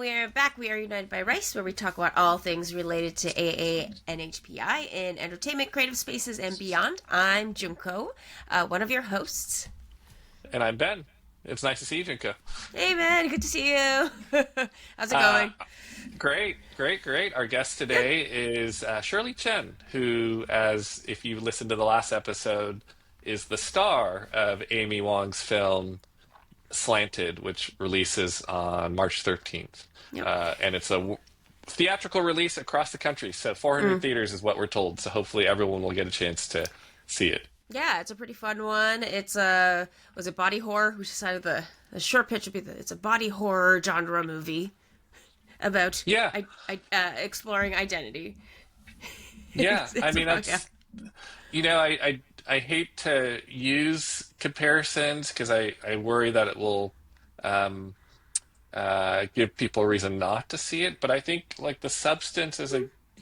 we are back. We are United by Rice, where we talk about all things related to AA and HPI in entertainment, creative spaces, and beyond. I'm Junko, one of your hosts. And I'm Ben. It's nice to see you, Junko. Hey, man. Good to see you. How's it going? Great. Our guest today is Shirley Chen, who, as if you listened to the last episode, is the star of Amy Wang's film Slanted, which releases on March 13th. Yep. And it's a theatrical release across the country. So 400 theaters is what we're told. So hopefully everyone will get a chance to see it. Yeah, it's a pretty fun one. It's was it body horror? We decided the short pitch would be that it's a body horror genre movie about exploring identity. Yeah, I mean, that's I hate to use comparisons because I worry that it will give people a reason not to see it. But I think like the substance is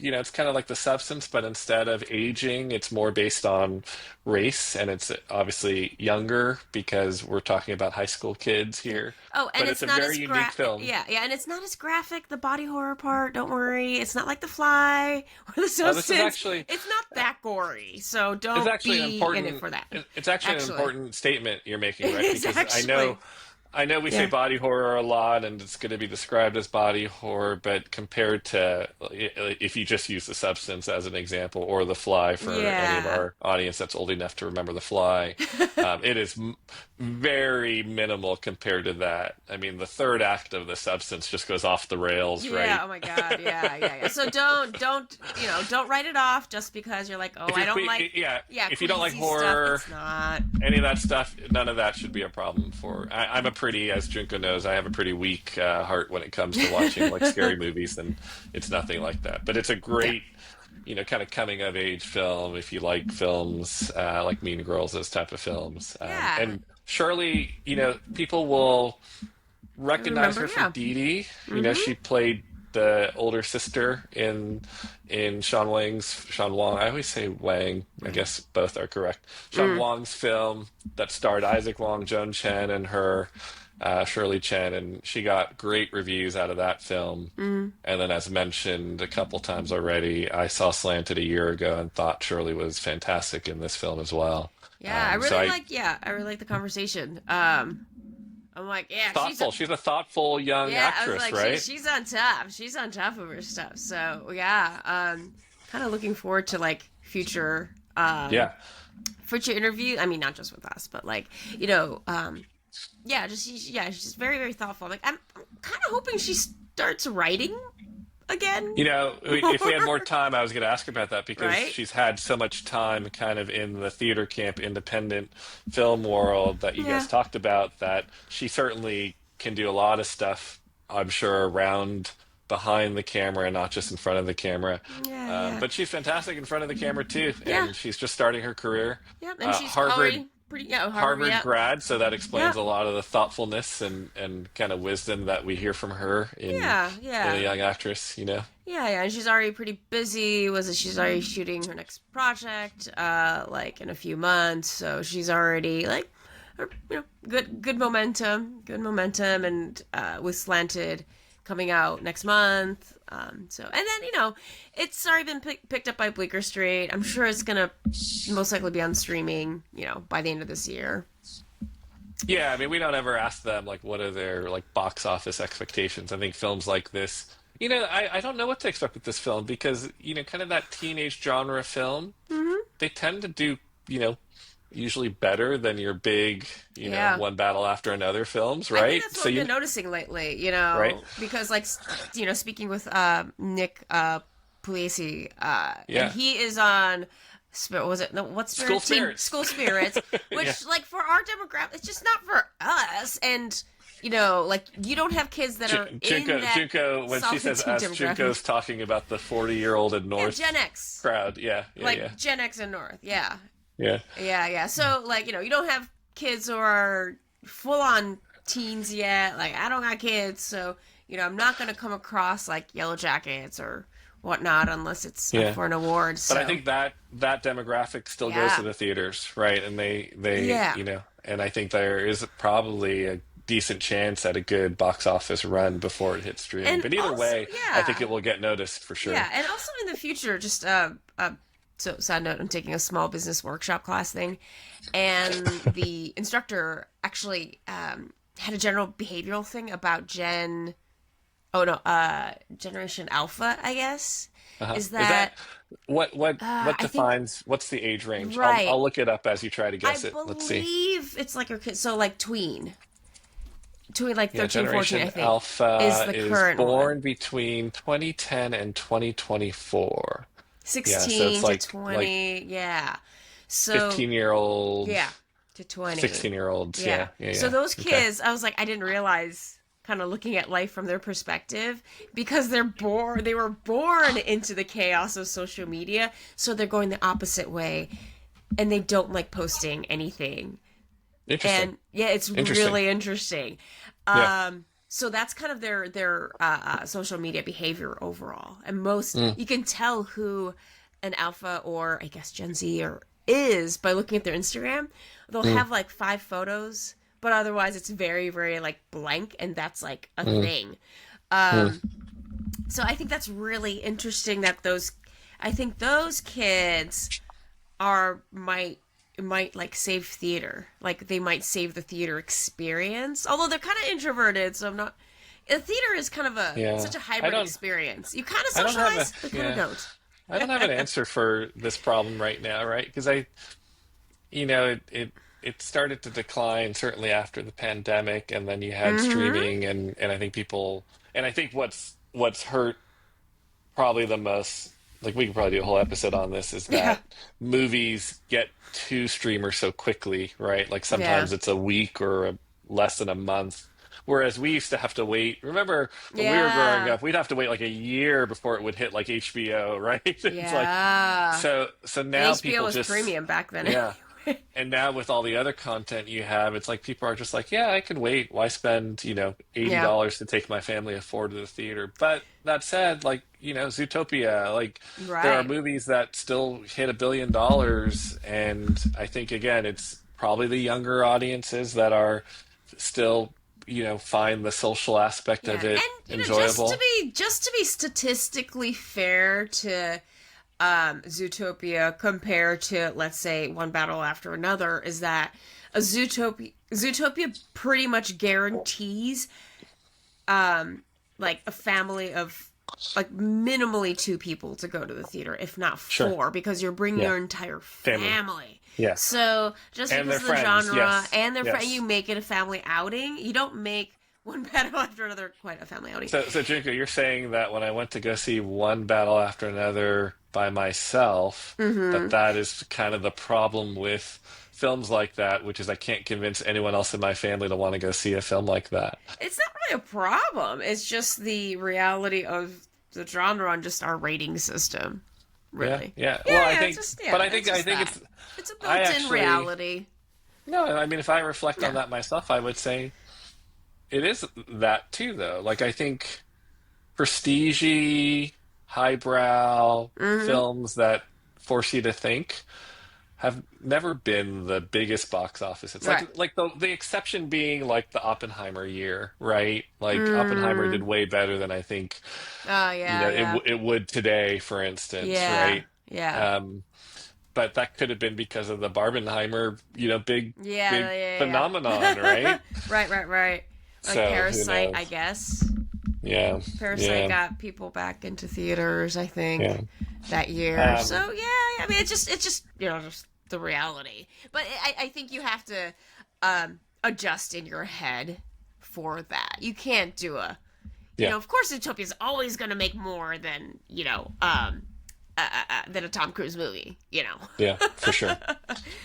it's kind of like the substance, but instead of aging, it's more based on race, and it's obviously younger because we're talking about high school kids here. Oh, and but it's a not very as unique film. Yeah, and it's not as graphic. The body horror part, don't worry, it's not like The Fly or The Substance. It's not that gory, so don't be in it for that. It's actually an important statement you're making, right? Because actually. I know we say body horror a lot, and it's going to be described as body horror, but compared to if you just use The Substance as an example, or The Fly for any of our audience that's old enough to remember The Fly, it is very minimal compared to that. I mean, the third act of The Substance just goes off the rails, right? Yeah. Oh my God. Yeah. So don't write it off just because you're like, I don't like. If you don't like horror, stuff, it's not any of that stuff. None of that should be a problem for. I'm as Junko knows, I have a pretty weak heart when it comes to watching like scary movies, and it's nothing like that. But it's a great, kind of coming of age film if you like films like Mean Girls, those type of films. And Shirley, people will recognize her from Dìdi. She played the older sister in Sean Wang. I always say Wang. I guess both are correct. Sean Wang's film that starred Isaac Wong, Joan Chen, and her, Shirley Chen, and she got great reviews out of that film. And then, as mentioned a couple times already, I saw Slanted a year ago and thought Shirley was fantastic in this film as well. Yeah, I really like the conversation. I'm like, thoughtful. She's a thoughtful young actress, I was like, right? She's on top. She's on top of her stuff. So kind of looking forward to like future interview. I mean, not just with us, but like she's very, very thoughtful. Like I'm kind of hoping she starts writing again. If we had more time, I was going to ask her about that because right? she's had so much time kind of in the theater camp, independent film world that you guys talked about, that she certainly can do a lot of stuff, I'm sure, around behind the camera and not just in front of the camera. But she's fantastic in front of the camera too, and she's just starting her career. Yeah, and she's Harvard grad, so that explains a lot of the thoughtfulness and kind of wisdom that we hear from her in a young actress, Yeah, and she's already pretty busy. She's already shooting her next project, like in a few months, so she's already like, good momentum, and with Slanted coming out next month. And then, it's already been picked up by Bleecker Street. I'm sure it's going to most likely be on streaming, by the end of this year. Yeah, I mean, we don't ever ask them, like, what are their, like, box office expectations. I think films like this, I don't know what to expect with this film because, kind of that teenage genre film, they tend to do, usually better than your big, one battle after another films, right? I think that's what I've been noticing lately, right? Because like, speaking with Nick Pugliese, and he is on School Spirits, which like for our demographic, it's just not for us, and like you don't have kids that are Junko, when she says us, Junko's talking about the 40-year-old and North Gen X crowd, Gen X and North, Yeah. So, like, you don't have kids who are full-on teens yet. Like, I don't got kids, so, I'm not going to come across, like, Yellow Jackets or whatnot unless it's for an award. So. But I think that demographic still goes to the theaters, right? And they and I think there is probably a decent chance at a good box office run before it hits streaming. And But either also, way, I think yeah, it will get noticed for sure. yeah, and also in the future, just so side note, I'm taking a small business workshop class thing, and the instructor actually had a general behavioral thing about Generation Alpha, I guess. Uh-huh. Is Is that that what I think defines what's the age range? right? I'll look it up as you try to I guess it. Let's see. believe it's like your kid, so like tween like Yeah, 13, 14, I Generation think, is Alpha the is current one. born between 2010 and 2024. Yeah, so it's 16 to like 20, yeah. So 15-year-old, yeah, to 20. 16-year-olds. Yeah. Yeah, yeah, So yeah. those Okay. kids, I was like, I didn't realize, kind of looking at life from their perspective, because they were born into the chaos of social media, so they're going the opposite way, and they don't like posting anything. Interesting. And yeah, it's Interesting. really interesting. Yeah. So that's kind of their social media behavior overall, and Mm, you can tell who an alpha or I guess Gen Z or is by looking at their Instagram. They'll mm, have like 5 photos, but otherwise it's very very like blank, and that's like a mm, thing. mm. Um, so I think that's really interesting that I think those kids are might like save theater. Like they might save the theater experience. Although they're kind of introverted, so I'm not. Theater is kind of Yeah. such a I hybrid don't experience. You kind of I don't have socialize, but a kind of yeah. I don't have an don't. answer for this problem right now, right? Because it started to decline certainly after the pandemic, and then you had Mm-hmm. streaming, and I think people, and I think what's hurt probably the most, like we could probably do a whole episode on this, is Yeah. that movies get to streamers so quickly, right? Like Yeah. sometimes it's a week or less than a month. Whereas we used to have to wait. Remember when we were growing Yeah. up, we'd have to wait like a year before it would hit like HBO, right? It's like Yeah. so And now HBO people was just premium back then yeah. anyway. And now with all the other content you have, it's like people are just like, yeah, I can wait. Why spend, Yeah. $80 to take my family of four to the theater? But that said, like, Zootopia, like there are Right. movies that still hit $1 billion, and I think again, it's probably the younger audiences that are still, find the social aspect Yeah. of it And enjoyable. just to be statistically fair to Zootopia compared to, let's say, One Battle After Another, is that Zootopia pretty much guarantees like a family of like minimally 2 people to go to the theater, if not Sure. four, because you're bringing Yeah. your entire Family. family. Yes. So just And because their of the friends. genre Yes. and their friend, you Yes. make it a family outing. You don't make One Battle After Another quite a family outing. So Junko, you're saying that when I went to go see one battle after another by myself, Mm-hmm. that is kind of the problem with films like that, which is I can't convince anyone else in my family to want to go see a film like that. It's not really a problem. It's just the reality of the genre and just our rating system, Yeah, really. yeah. Well, Yeah, yeah. but It's I just think that. It's a I built-in actually, reality. no, I mean, if I reflect on Yeah. that myself, I would say it is that too, though. Like, I think prestige highbrow Mm-hmm. films that force you to think have never been the biggest box office. It's Right. like the exception being like the Oppenheimer year, right? Like Oppenheimer did Mm. way better than I think, Oh yeah, yeah, it would today, for instance, yeah, right? yeah, Um, but that could have been because of the Barbenheimer, yeah, big yeah, phenomenon, yeah. right? Right. Like So who Parasite, I knows? guess. Yeah, Parasite yeah, got people back into theaters, I yeah. think, that year. So Um, yeah, I mean, it's just just the reality. But I think you have to adjust in your head for that. You can't do yeah, of course, Utopia is always going to make more than than a Tom Cruise movie. yeah, for sure.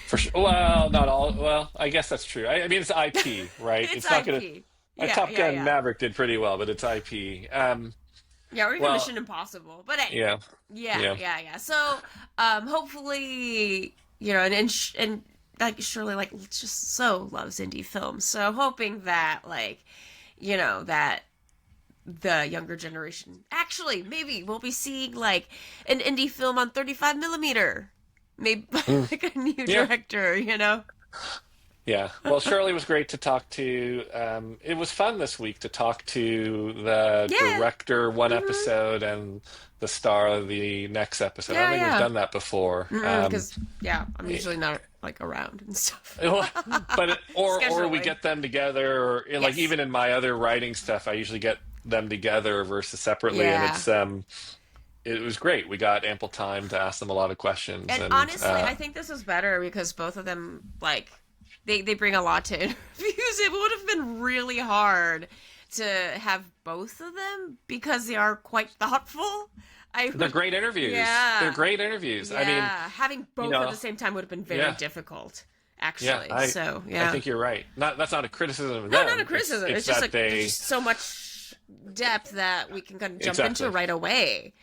For sure. Well, not all. Well, I guess that's true. I mean, it's IP, right? It's It's not gonna. IP. Yeah, Top yeah, Gun yeah. Maverick did pretty well, but it's IP. Yeah, or even Well, Mission Impossible. But hey, yeah, yeah, yeah, yeah, yeah. So, hopefully, and like Shirley like just so loves indie films. So hoping that that the younger generation actually maybe we'll be seeing like an indie film on 35 millimeter, maybe mm, like a new yeah, director. Yeah. Well, Shirley was great to talk to. It was fun this week to talk to the Yeah. director one Hmm. episode and the star of the next episode. I don't Yeah, think we've yeah. done that before. Because yeah, I'm usually not like around and stuff. Well, or we Scheduling. get them together, or like Yes. even in my other writing stuff, I usually get them together versus separately, and Yeah. it was great. We got ample time to ask them a lot of questions, And and honestly, I think this is better because both of them like they bring a lot to interviews. It would have been really hard to have both of them because they are quite thoughtful. I they're would, great interviews. They're yeah, great interviews. I mean, yeah. Having you both at know, the same time would have been very yeah, difficult, yeah. actually. So I yeah, think you're right. Not that's not a criticism of no, not a them. criticism. It's It's just that like there's they just so much depth that we can kind of jump into exactly, right away.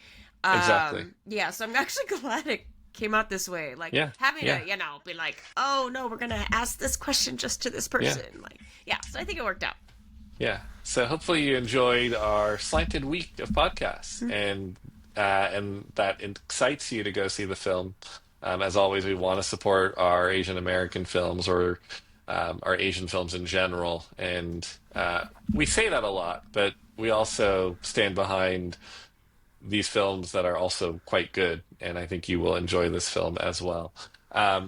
exactly. Yeah, so I'm actually glad it came out this way. Like Yeah, having yeah, to, be like, oh no, we're gonna ask this question just to this yeah. person. Like, yeah, so I think it worked out. Yeah. So hopefully you enjoyed our slanted week of podcasts, and that excites you to go see the film. As always, we want to support our Asian American films or our Asian films in general, and we say that a lot, but we also stand behind these films that are also quite good, and I think you will enjoy this film as well.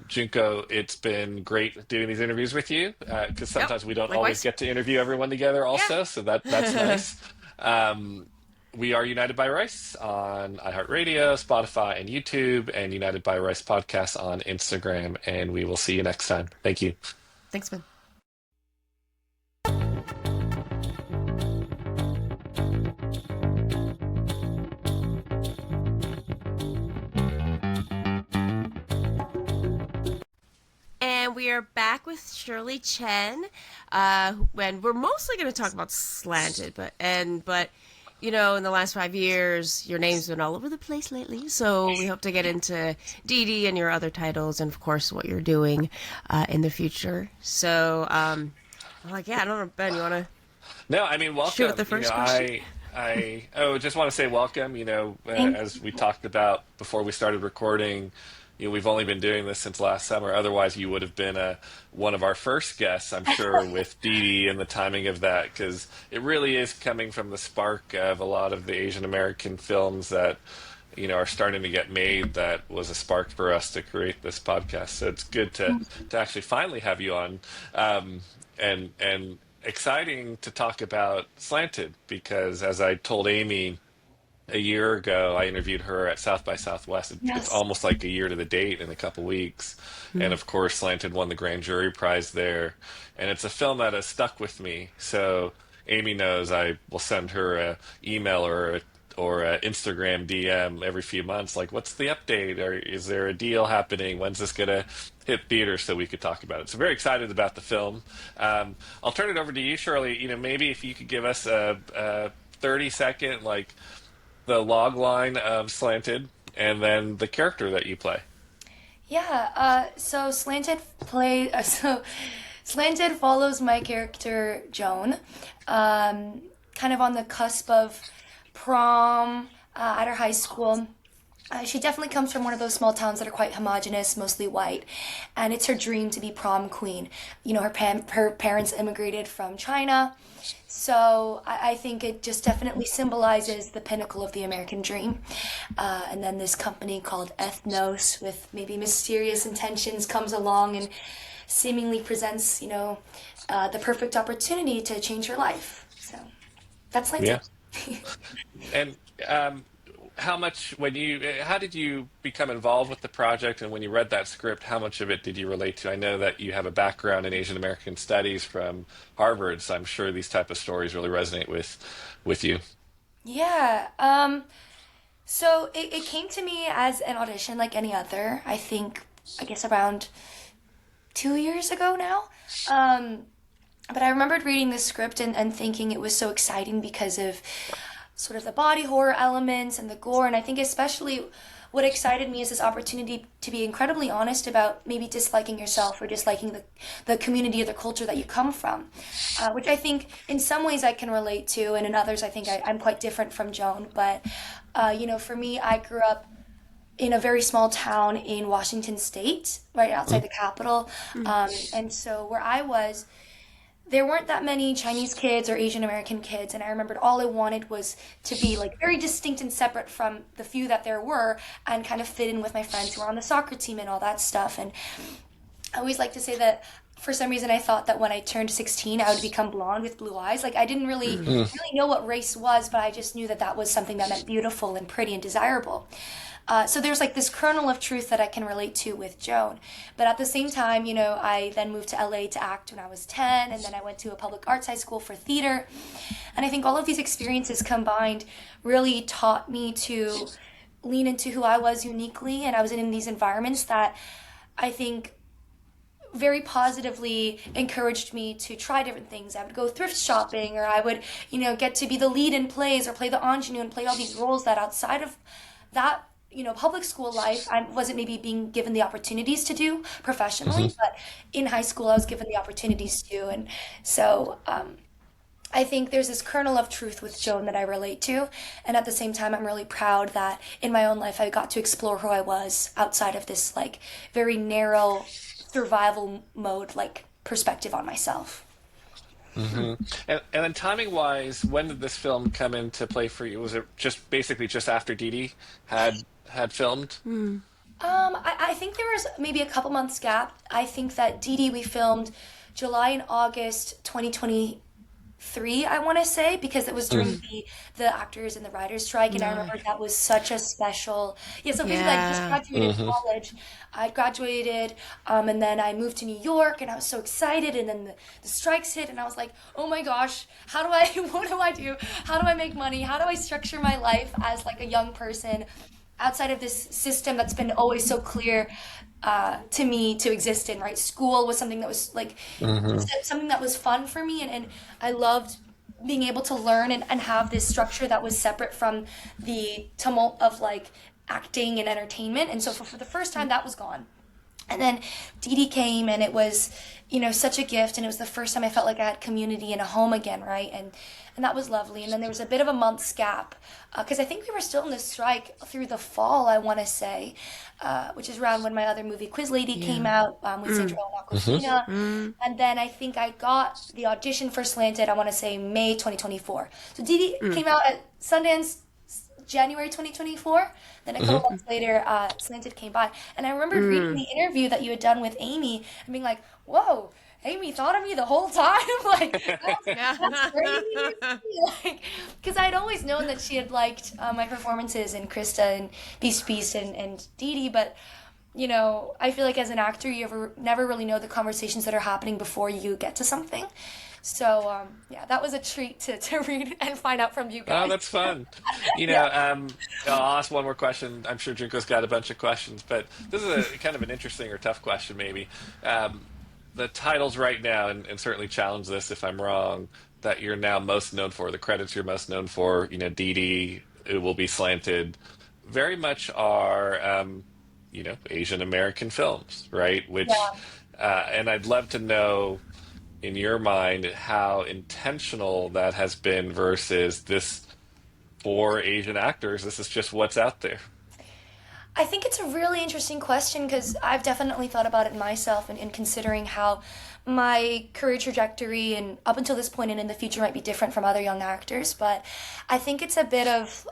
Junko, it's been great doing these interviews with you because Yep, sometimes we don't always likewise. get to interview everyone together, also. So that's Yeah. nice. Um, we are United by Rice on iHeartRadio, Spotify, and YouTube, and United by Rice podcast on Instagram. And we will see you next time. Thank you. Thanks, man. And we are back with Shirley Chen. When we're mostly going to talk about Slanted, but in the last 5 years, your name's been all over the place lately. So we hope to get into Dìdi and your other titles, and of course what you're doing in the future. So, yeah, I don't know, Ben, you want to No, I mean, shoot with welcome. the first question? Just want to say welcome. Thank As we talked about before we started recording, we've only been doing this since last summer. Otherwise, you would have been one of our first guests, I'm sure, with Dìdi and the timing of that, because it really is coming from the spark of a lot of the Asian American films that are starting to get made. That was a spark for us to create this podcast. So it's good to actually finally have you on, and exciting to talk about Slanted because as I told Amy a year ago, I interviewed her at South by Southwest. It's Yes. almost like a year to the date in a couple weeks. And of course, Slanted won the Grand Jury Prize there. And it's a film that has stuck with me. So Amy knows I will send her a email or a Instagram DM every few months, like, what's the update? Or is there a deal happening? When's this going to hit theaters so we could talk about it? So very excited about the film. I'll turn it over to you, Shirley. Maybe if you could give us a 30-second, like, the log line of Slanted, and then the character that you play. Yeah. So Slanted follows my character Joan, kind of on the cusp of prom at her high school. She definitely comes from one of those small towns that are quite homogenous, mostly white, and it's her dream to be prom queen. Her parents immigrated from China, so I think it just definitely symbolizes the pinnacle of the American dream. And then this company called Ethnos, with maybe mysterious intentions, comes along and seemingly presents, the perfect opportunity to change her life. So that's like Yeah. it. And how did you become involved with the project? And when you read that script, how much of it did you relate to? I know that you have a background in Asian American studies from Harvard, so I'm sure these type of stories really resonate with you. Yeah. So it came to me as an audition like any other. I guess around 2 years ago now. But I remembered reading the script and thinking it was so exciting because of sort of the body horror elements and the gore. And I think especially what excited me is this opportunity to be incredibly honest about maybe disliking yourself or disliking the community or the culture that you come from, which I think in some ways I can relate to, and in others I think I'm quite different from Joan. But, for me, I grew up in a very small town in Washington State, right outside the capital. And so where I was, there weren't that many Chinese kids or Asian American kids, and I remembered all I wanted was to be like very distinct and separate from the few that there were, and kind of fit in with my friends who were on the soccer team and all that stuff. And I always like to say that for some reason I thought that when I turned 16 I would become blonde with blue eyes. Like I didn't really know what race was, but I just knew that that was something that meant beautiful and pretty and desirable. So there's like this kernel of truth that I can relate to with Joan. But at the same time, I then moved to LA to act when I was 10, and then I went to a public arts high school for theater. And I think all of these experiences combined really taught me to lean into who I was uniquely, and I was in these environments that I think very positively encouraged me to try different things. I would go thrift shopping, or I would, get to be the lead in plays or play the ingenue and play all these roles that outside of that public school life, I wasn't maybe being given the opportunities to do professionally, but in high school I was given the opportunities to. And so I think there's this kernel of truth with Joan that I relate to. And at the same time, I'm really proud that in my own life, I got to explore who I was outside of this like very narrow survival mode, like perspective on myself. And then timing wise, when did this film come into play for you? Was it just basically just after Dìdi had filmed? I think there was maybe a couple months gap. I think that Dìdi we filmed July and August 2023, I want to say, because it was during the actors and the writers strike, and I remember that was such a special. Yeah, so basically I just graduated college. I graduated, and then I moved to New York, and I was so excited, and then the strikes hit, and I was like, oh my gosh, what do I do? How do I make money? How do I structure my life as like a young person outside of this system that's been always so clear to me to exist in, right? School was something that was like something that was fun for me, and I loved being able to learn and have this structure that was separate from the tumult of like acting and entertainment. And so for the first time that was gone. And then Dìdi came, and it was, such a gift, and it was the first time I felt like I had community and a home again, right? And that was lovely. And then there was a bit of a month's gap, because I think we were still in the strike through the fall, I want to say, which is around when my other movie, Quiz Lady, came out with Sandra Aquafina. And then I think I got the audition for Slanted, I want to say May 2024. So Dìdi came out at Sundance January 2024. Then a couple months later, Slanted came by. And I remember reading the interview that you had done with Amy and being like, whoa, Amy thought of me the whole time? Like, that's crazy. Like, because I had always known that she had liked my performances in Krista and Beast and Dìdi, but I feel like as an actor, you never really know the conversations that are happening before you get to something. So, that was a treat to read and find out from you guys. Oh, that's fun. I'll ask one more question. I'm sure Junko's got a bunch of questions, but this is a kind of an interesting or tough question, maybe. The titles right now, and certainly challenge this if I'm wrong, that you're now most known for, the credits you're most known for, Dìdi, It Will Be Slanted, very much are, Asian American films, right? Which, and I'd love to know, in your mind, how intentional that has been versus this for Asian actors. This is just what's out there. I think it's a really interesting question, because I've definitely thought about it myself, and in considering how my career trajectory and up until this point and in the future might be different from other young actors. But I think it's a bit of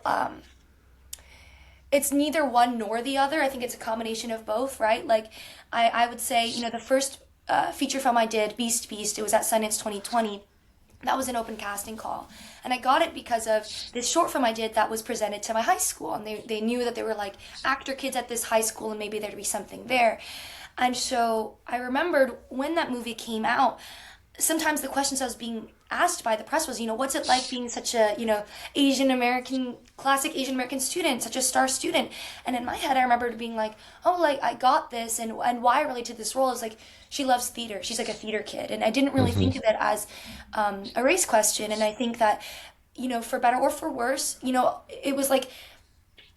it's neither one nor the other. I think it's a combination of both, right? Like I would say, the first feature film I did, Beast, it was at Sundance 2020. That was an open casting call. And I got it because of this short film I did that was presented to my high school. And they knew that there were like actor kids at this high school, and maybe there'd be something there. And so I remembered when that movie came out, sometimes the questions I was being asked by the press was, what's it like being such a, classic Asian American student, such a star student? And in my head, I remembered being like, oh, like, I got this, and why I relate to this role is like, she loves theater. She's like a theater kid. And I didn't really think of it as a race question. And I think that, for better or for worse, it was like,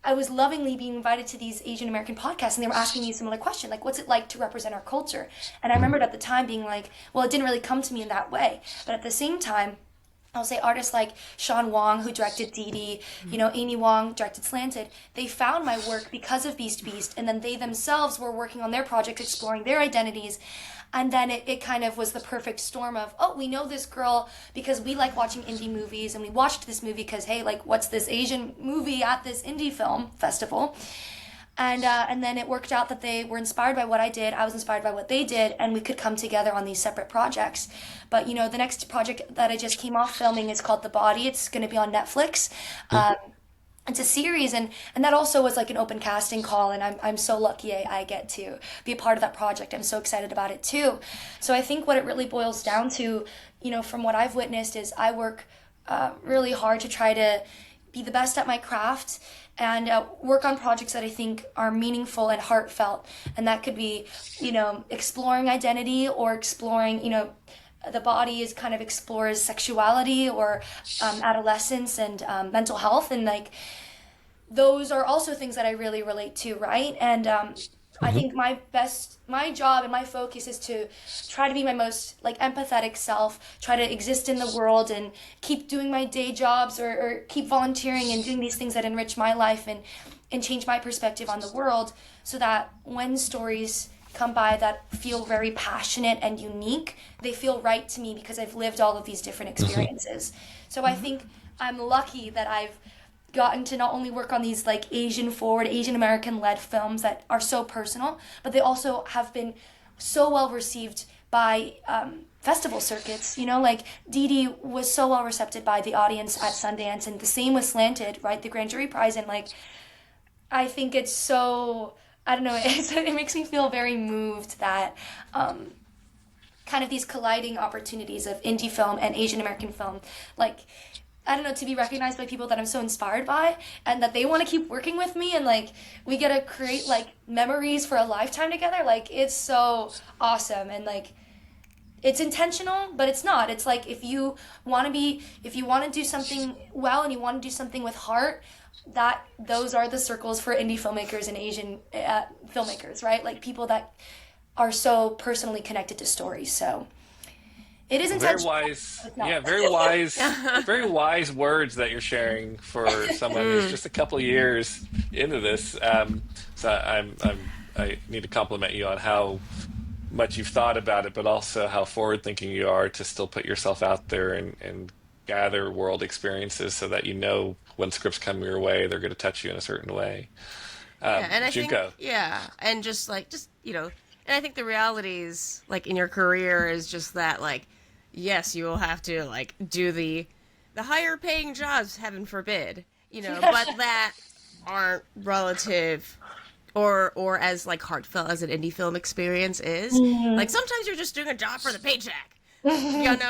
I was lovingly being invited to these Asian American podcasts, and they were asking me a similar question, like, what's it like to represent our culture? And I remembered at the time being like, well, it didn't really come to me in that way. But at the same time, I'll say artists like Sean Wang, who directed Dìdi, Amy Wang directed Slanted. They found my work because of Beast Beast, and then they themselves were working on their project, exploring their identities. And then it kind of was the perfect storm of, oh, we know this girl because we like watching indie movies, and we watched this movie because, hey, like, what's this Asian movie at this indie film festival? And then it worked out that they were inspired by what I did. I was inspired by what they did, and we could come together on these separate projects. But the next project that I just came off filming is called The Body. It's going to be on Netflix. It's a series, and that also was like an open casting call, and I'm so lucky I get to be a part of that project. I'm so excited about it too. So I think what it really boils down to, from what I've witnessed, is I work really hard to try to be the best at my craft, and work on projects that I think are meaningful and heartfelt. And that could be, exploring identity, or exploring, The Body is kind of explores sexuality or adolescence and mental health. And like, those are also things that I really relate to, right? And I think my job and my focus is to try to be my most like empathetic self, try to exist in the world and keep doing my day jobs, or keep volunteering and doing these things that enrich my life and change my perspective on the world, so that when stories come by that feel very passionate and unique, they feel right to me because I've lived all of these different experiences. So I think I'm lucky that I've gotten to not only work on these like Asian forward, Asian American led films that are so personal, but they also have been so well received by festival circuits. Like Dìdi was so well received by the audience at Sundance, and the same with Slanted, right? The Grand Jury Prize. And like, I think it's so, I don't know, it makes me feel very moved that kind of these colliding opportunities of indie film and Asian American film, like, I don't know, to be recognized by people that I'm so inspired by, and that they want to keep working with me, and like, we get to create like memories for a lifetime together. Like, it's so awesome. And like, it's intentional, but it's not. It's like, if you want to do something well, and you want to do something with heart, those are the circles for indie filmmakers and Asian filmmakers, right? Like, people that are so personally connected to stories. So it is intentional. Very wise, very wise words that you're sharing for someone who's just a couple of years into this. So I need to compliment you on how much you've thought about it, but also how forward-thinking you are to still put yourself out there and gather world experiences, so that when scripts come your way, they're going to touch you in a certain way. And I Junko. think, and and I think the reality is, like, in your career is just that, like, yes, you will have to like do the higher paying jobs, heaven forbid, but that aren't relative or as like heartfelt as an indie film experience is. Like, sometimes you're just doing a job for the paycheck, and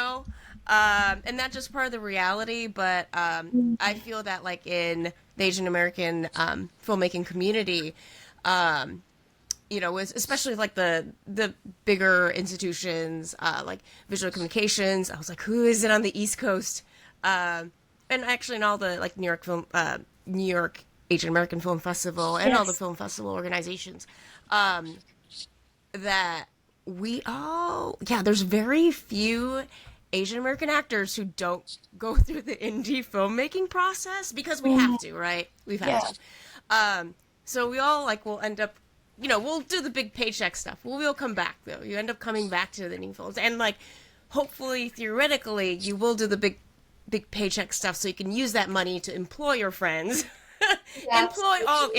that's just part of the reality. But I feel that like in the Asian American filmmaking community, especially like the bigger institutions, like visual communications. I was like, who is it on the East Coast? And actually in all the like New York Asian American Film Festival, and all the film festival organizations, that there's very few Asian American actors who don't go through the indie filmmaking process, because we have to, right? We've had to. So we all like will end up, we'll do the big paycheck stuff. We'll come back, though. You end up coming back to the indie films. And, like, hopefully, theoretically, you will do the big paycheck stuff, so you can use that money to employ your friends. Employ all,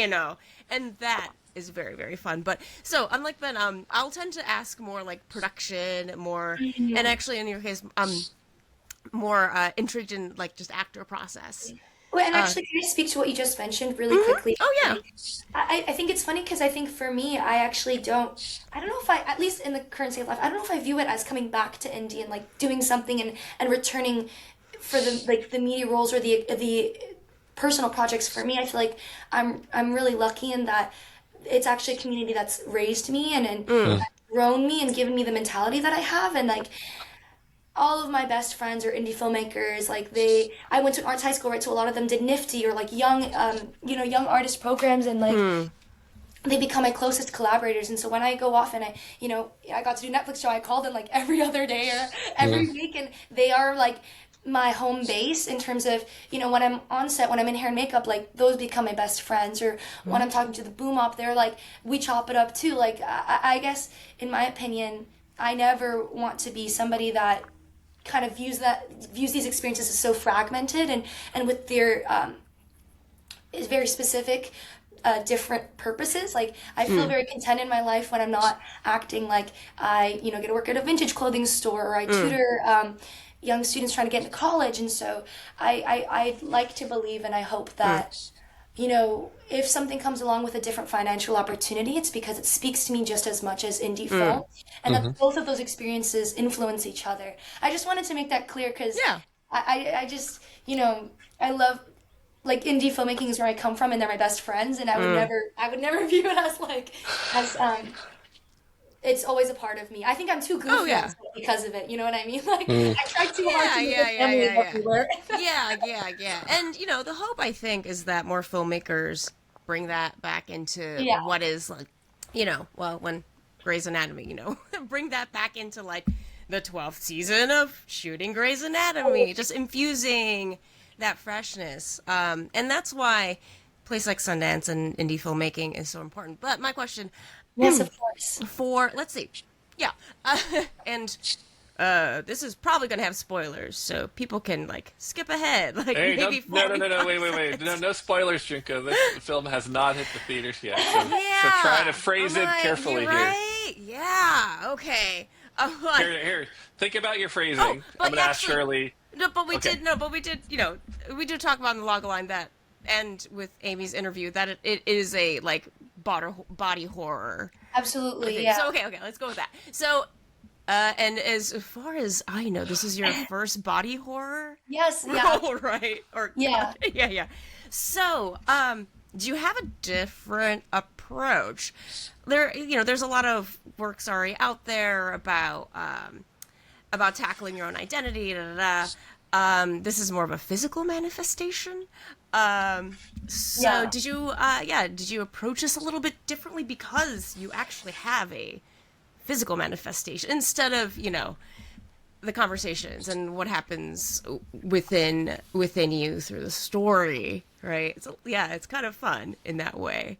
and that is very, very fun. But, so, unlike Ben, I'll tend to ask more, like, production, and actually, in your case, more intrigued in, like, just actor process. Well, and actually, can I speak to what you just mentioned really quickly? Oh, yeah. I think it's funny, because I think for me, I don't know if at least in the current state of life, I don't know if I view it as coming back to indie and like doing something and returning for the media roles or the personal projects. For me, I feel like I'm really lucky in that it's actually a community that's raised me and grown me and given me the mentality that I have. And like, all of my best friends are indie filmmakers. Like, I went to an arts high school, right? So a lot of them did NIFTY or like young artist programs, and like they become my closest collaborators. And so when I go off and I got to do Netflix show, I call them like every other day or every week, and they are like my home base in terms of, when I'm on set, when I'm in hair and makeup, like those become my best friends. Or when I'm talking to the boom op, they're like, we chop it up too. Like, I guess, in my opinion, I never want to be somebody that kind of views these experiences as so fragmented and with their is very specific different purposes. Like, I feel very content in my life when I'm not acting. Like, I get to work at a vintage clothing store, or I tutor young students trying to get into college. And so I like to believe, and I hope that if something comes along with a different financial opportunity, it's because it speaks to me just as much as indie film, and that both of those experiences influence each other. I just wanted to make that clear, because I just, I love, like, indie filmmaking is where I come from, and they're my best friends, and I would never view it as it's always a part of me. I think I'm too goofy on set because of it. You know what I mean? Like, I try too hard to make a family everywhere. Yeah. And, the hope, I think, is that more filmmakers bring that back into what is, like, when Grey's Anatomy, bring that back into, like, the 12th season of shooting Grey's Anatomy, just infusing that freshness. And that's why a place like Sundance and indie filmmaking is so important. But my question... Yes, of course. Let's see. Yeah. And this is probably going to have spoilers, so people can, like, skip ahead. Like, hey, maybe no, wait. No spoilers, Junko. This film has not hit the theaters yet. So try to phrase it carefully here. Right? Yeah, okay. Here. Think about your phrasing. I'm going to ask Shirley. No, but we did, we did talk about in the log line that, and with Amy's interview, that it is a, like, body horror. Absolutely, yeah. So, okay, let's go with that. So, and as far as I know, this is your first body horror? Yes, yeah. role, right? Or, yeah. Yeah. So, do you have a different approach? There's a lot of works already out there about tackling your own identity, this is more of a physical manifestation. Did you approach this a little bit differently because you actually have a physical manifestation instead of, the conversations and what happens within you through the story, right? It's kind of fun in that way.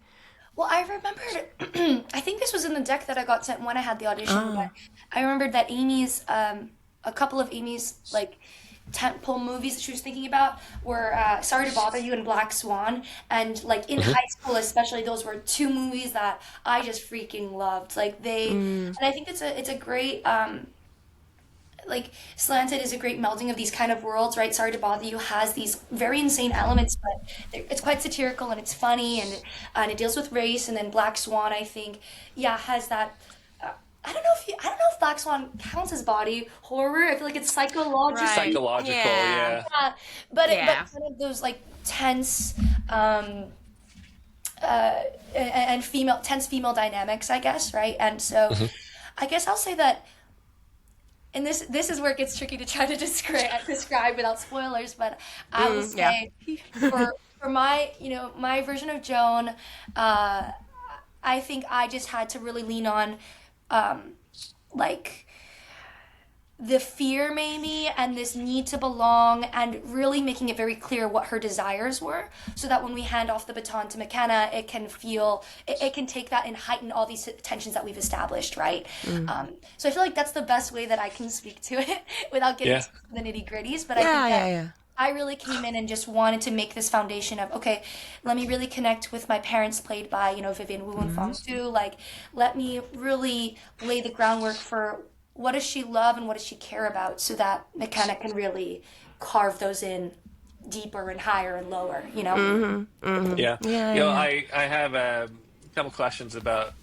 Well, I remembered, I think this was in the deck that I got sent when I had the audition, but I remembered that a couple of Amy's, like, tentpole movies that she was thinking about were Sorry to Bother You and Black Swan. And, like, in high school especially, those were two movies that I just freaking loved. Like, and I think it's a great, like, Slanted is a great melding of these kind of worlds, right? Sorry to Bother You has these very insane elements, but it's quite satirical and it's funny, and it deals with race. And then Black Swan, I think, has that... I don't know if Black Swan counts as body horror. I feel like it's psychological. Right. Psychological, yeah. But kind of those, like, tense and tense female dynamics, I guess, right? And so I guess I'll say that, and this is where it gets tricky to try to describe without spoilers, but I will say for my my version of Joan, I think I just had to really lean on like the fear maybe and this need to belong, and really making it very clear what her desires were, so that when we hand off the baton to McKenna, it can take that and heighten all these tensions that we've established, right? So I feel like that's the best way that I can speak to it without getting into the nitty-gritties, but I think that I really came in and just wanted to make this foundation of, okay, let me really connect with my parents, played by, Vivian Wu and Fong Su. Like, let me really lay the groundwork for what does she love and what does she care about, so that McKenna can really carve those in deeper and higher and lower, I have a couple questions about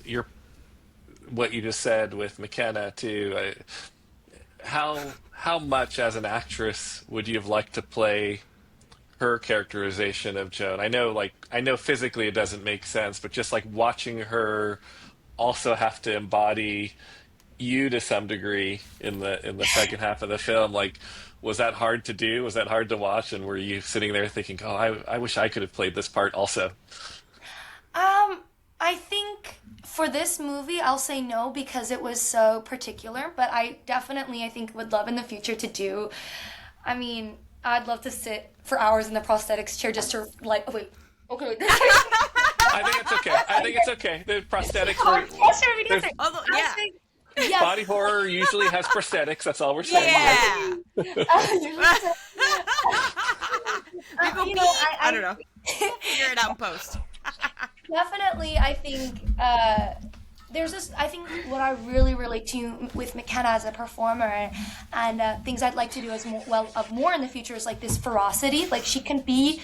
what you just said with McKenna too. How much as an actress would you have liked to play her characterization of Joan? I know physically it doesn't make sense, but just, like, watching her also have to embody you to some degree in the second half of the film, like, was that hard to do? Was that hard to watch? And were you sitting there thinking, oh, I wish I could have played this part also? I think for this movie, I'll say no, because it was so particular, but I think would love in the future to do I mean, I'd love to sit for hours in the prosthetics chair just to like. Oh wait. Okay. Wait. I think it's okay. I think it's okay. The prosthetics were. there's- Although, yeah. Yes. Body horror usually has prosthetics. That's all we're saying. Yeah. You know, I don't know. Figure it out in post. definitely, I think there's this. I think what I really relate to with McKenna as a performer, and things I'd like to do as more in the future is like this ferocity. Like she can be,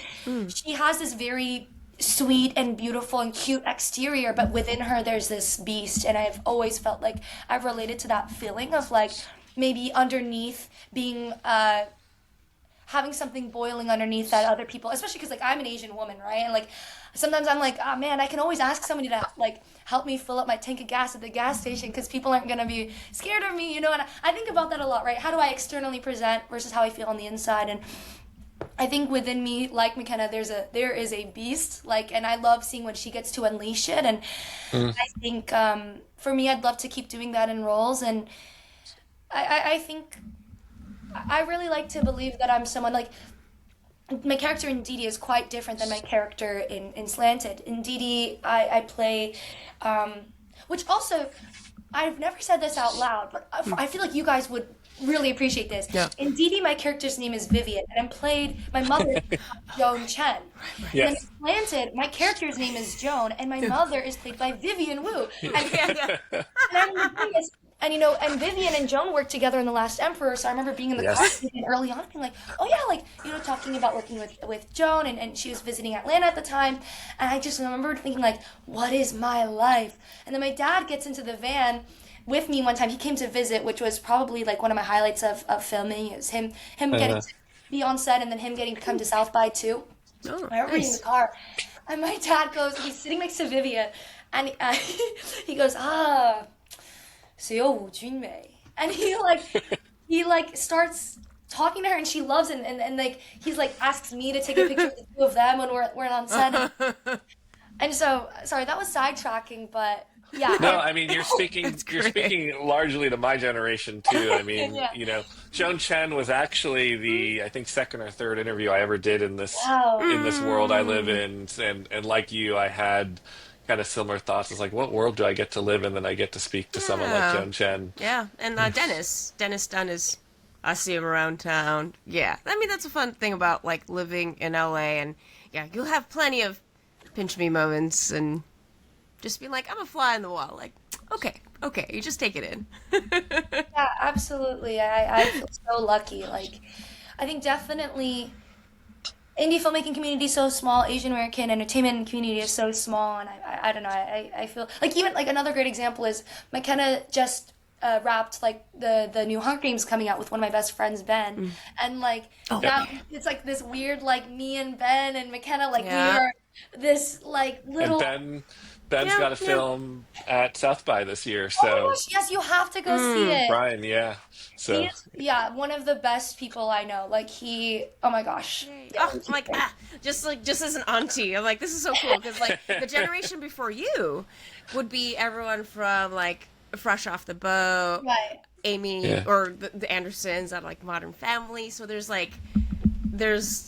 she has this very sweet and beautiful and cute exterior, but within her there's this beast, and I've always felt like I've related to that feeling of like maybe underneath being having something boiling underneath that other people, especially because like I'm an Asian woman, right? And like sometimes I'm like, oh man, I can always ask somebody to like help me fill up my tank of gas at the gas station because people aren't gonna be scared of me, you know. And I think about that a lot, right? How do I externally present versus how I feel on the inside? And I think within me, like McKenna, there is a beast, like, and I love seeing when she gets to unleash it. And I think for me, I'd love to keep doing that in roles. And I think I really like to believe that I'm someone like my character in Dìdi is quite different than my character in Slanted. In Dìdi, I play, which also I've never said this out loud, but I feel like you guys would really appreciate this. Yeah. In Dìdi, my character's name is Vivian, and I'm played, my mother is Joan Chen. Yes. And in Slanted, my character's name is Joan, and my mother is played by Vivian Wu. And you know, and Vivian and Joan worked together in The Last Emperor, so I remember being in the car early on being like, oh yeah, like, you know, talking about working with Joan, and she was visiting Atlanta at the time, and I just remember thinking like, what is my life? And then my dad gets into the van with me one time. He came to visit, which was probably like one of my highlights of filming. It was him getting to be on set, and then him getting to come to South by too. Oh, I remember in the car, and my dad goes, he's sitting next to Vivian, and he goes, Seo Junmei. And he starts talking to her, and she loves it, and like he's like asks me to take a picture of the two of them when we're on set. And so sorry, that was sidetracking, but yeah. No, I mean you're speaking largely to my generation too. I mean, you know, Joan Chen was actually the I think second or third interview I ever did in this world I live in, and like you, I had kind of similar thoughts. It's like, what world do I get to live in? Then I get to speak to someone like Joan Chen. Yeah, and Dennis Dunn is, I see him around town. Yeah, I mean that's a fun thing about like living in LA, and yeah, you'll have plenty of pinch me moments and just be like, I'm a fly on the wall. Like, okay, you just take it in. Yeah, absolutely. I feel so lucky. Like, I think definitely indie filmmaking community is so small. Asian American entertainment community is so small, and I don't know. I feel like even like another great example is McKenna just wrapped like the new Hunger Games coming out with one of my best friends, Ben, and like now it's like this weird like me and Ben and McKenna like we are this like little. And Ben's got a film at South by this year, so. Oh my gosh, yes, you have to go see it. Brian, yeah. So. He is, one of the best people I know. Like oh my gosh. Yeah, I'm like, just as an auntie, I'm like, this is so cool because like the generation before you would be everyone from like Fresh Off the Boat, right. Amy or the Andersons on like Modern Family. So there's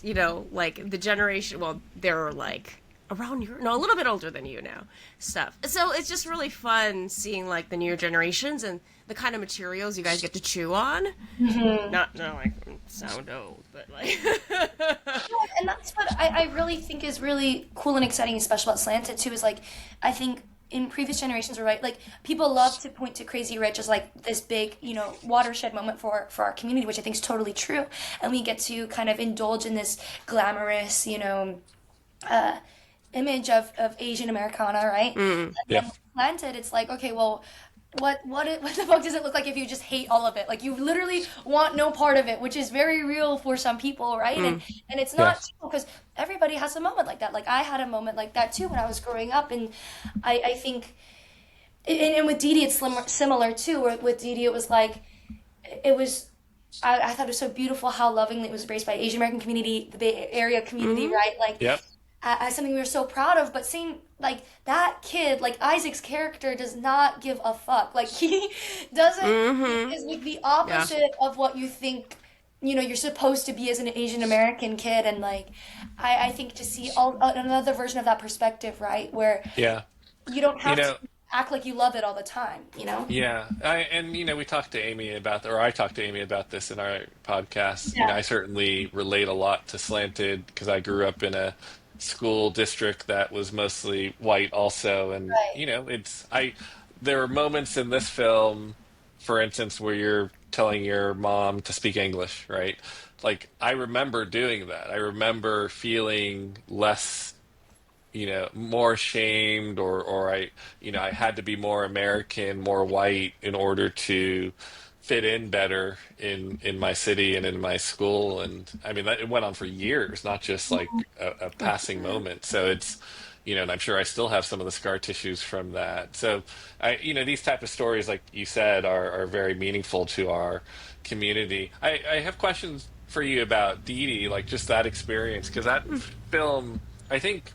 you know like the generation. Well, they're like around a little bit older than you now stuff. So it's just really fun seeing like the newer generations and the kind of materials you guys get to chew on. Mm-hmm. Not like sound old, but like. And that's what I really think is really cool and exciting and special about Slanted too. Is like I think in previous generations, right? Like people love to point to Crazy Rich as like this big, you know, watershed moment for our community, which I think is totally true. And we get to kind of indulge in this glamorous, you know, image of Asian Americana, right? And then Slanted, it's like, okay, well, what the fuck does it look like if you just hate all of it? Like you literally want no part of it, which is very real for some people, right? And it's not because everybody has a moment like that. Like I had a moment like that too when I was growing up, and I think, and with Dìdi it's similar too. Where with Dìdi it was like, it was. I thought it was so beautiful how lovingly it was embraced by Asian American community, the Bay Area community, right? Like. Yep. As something we were so proud of, but seeing like that kid, like Isaac's character does not give a fuck. Like he doesn't, is like the opposite of what you think you're supposed to be as an Asian American kid, and like I think to see another version of that perspective, right, where Yeah. you don't You have to know, act like you love it all the time. yeah. And we talked to Amy about, or I talked to Amy about this in our podcast. Yeah. I certainly relate a lot to Slanted because I grew up in a school district that was mostly white also. And, Right. there are moments in this film, for instance, where you're telling your mom to speak English, right? Like, I remember doing that. I remember feeling less, more ashamed, or I had to be more American, more white in order to fit in better in my city and in my school. And I mean, it went on for years, not just like a passing moment. So and I'm sure I still have some of the scar tissues from that. So these type of stories, like you said, are very meaningful to our community. I have questions for you about Didi, like just that experience, because that film, I think,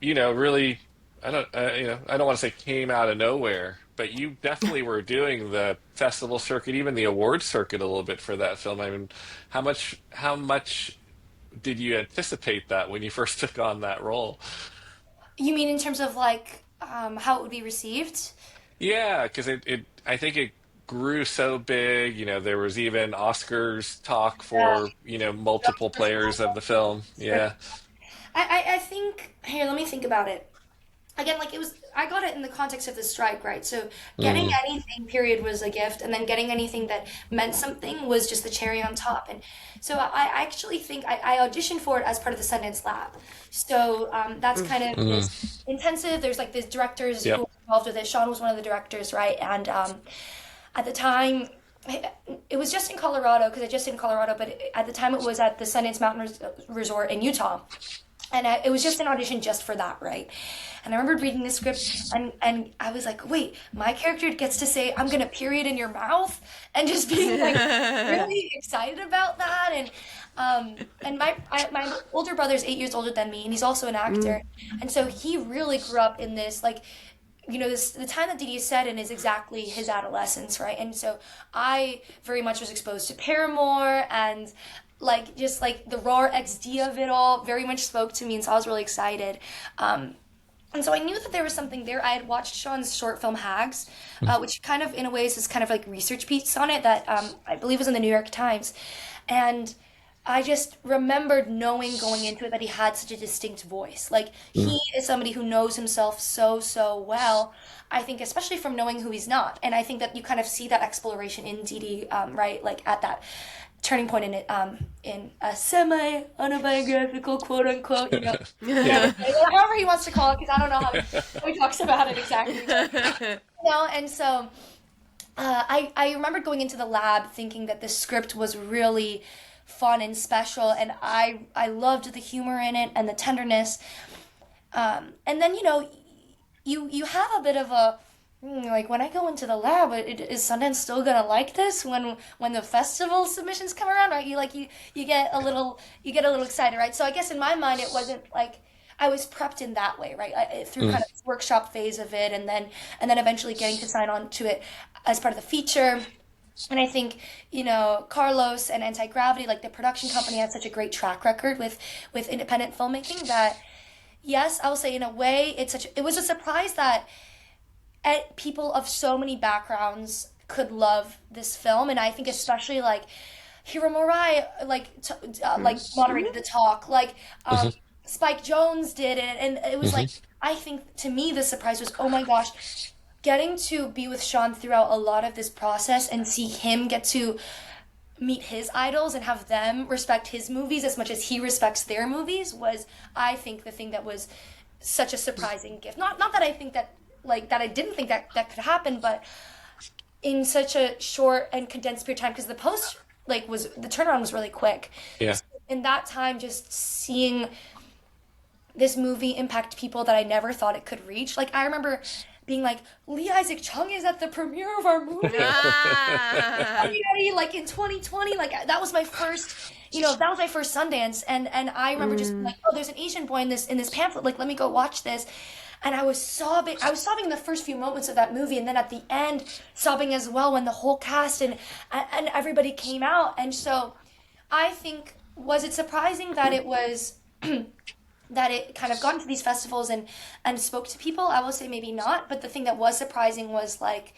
really, I don't want to say came out of nowhere, but you definitely were doing the festival circuit, even the award circuit a little bit for that film. I mean, how much did you anticipate that when you first took on that role? You mean in terms of like how it would be received? Yeah, because I think it grew so big. There was even Oscars talk Yeah. for, multiple players of the film. Yeah. I think here, let me think about it. Again, like I got it in the context of the strike, right? So getting Mm, anything, period, was a gift, and then getting anything that meant something was just the cherry on top. And so I actually think I auditioned for it as part of the Sundance Lab. So that's kind of this mm, intensive. There's like these directors who yep. were involved with it. Sean was one of the directors, right? And at the time, it was just in Colorado because I just in Colorado, but at the time it was at the Sundance Mountain Resort in Utah. And it was just an audition just for that, right? And I remember reading the script, and I was like, wait, my character gets to say, I'm gonna period in your mouth, and just being like really excited about that. And my older brother's 8 years older than me, and he's also an actor, and so he really grew up in this like. The time that Didi is set in is exactly his adolescence, right? And so I very much was exposed to Paramore and like just like the raw XD of it all very much spoke to me, and so I was really excited. And so I knew that there was something there. I had watched Sean's short film Hags, which kind of, in a way, is kind of like research piece on it that I believe was in the New York Times. And I just remembered knowing going into it that he had such a distinct voice. Like, Mm, he is somebody who knows himself so, so well. I think, especially from knowing who he's not. And I think that you kind of see that exploration in Didi, right? Like, at that turning point in it, in a semi-autobiographical, quote unquote, kind yeah. of thing. However he wants to call it, because I don't know how he talks about it exactly. But, and so I remember going into the lab thinking that the script was really fun and special, and I loved the humor in it and the tenderness. And then you have a bit of a like when I go into the lab, is Sundance still gonna like this when the festival submissions come around, right? You get a little excited, right? So I guess in my mind it wasn't like I was prepped in that way, right? Through Mm, kind of this workshop phase of it, and then eventually getting to sign on to it as part of the feature. And I think, Carlos and Anti-Gravity, like the production company, has such a great track record with independent filmmaking that, yes, I will say in a way, it was a surprise that people of so many backgrounds could love this film. And I think especially like Hiro Murai, like moderated the talk, like mhm, Spike Jones did it. And it was like, mhm, I think to me, the surprise was, oh my gosh, getting to be with Sean throughout a lot of this process and see him get to meet his idols and have them respect his movies as much as he respects their movies was, I think, the thing that was such a surprising gift. Not that I think that like that I didn't think that could happen, but in such a short and condensed period of time, because the post was the turnaround was really quick. yeah. So in that time, just seeing this movie impact people that I never thought it could reach. Like I remember being like, Lee Isaac Chung is at the premiere of our movie. Ah. Like in 2020, like that was my first, that was my first Sundance, and I remember just being like, oh, there's an Asian boy in this pamphlet. Like, let me go watch this. And I was sobbing. I was sobbing in the first few moments of that movie, and then at the end, sobbing as well when the whole cast and everybody came out. And so I think, was it surprising that it was that it kind of got into these festivals and spoke to people? I will say maybe not, but the thing that was surprising was like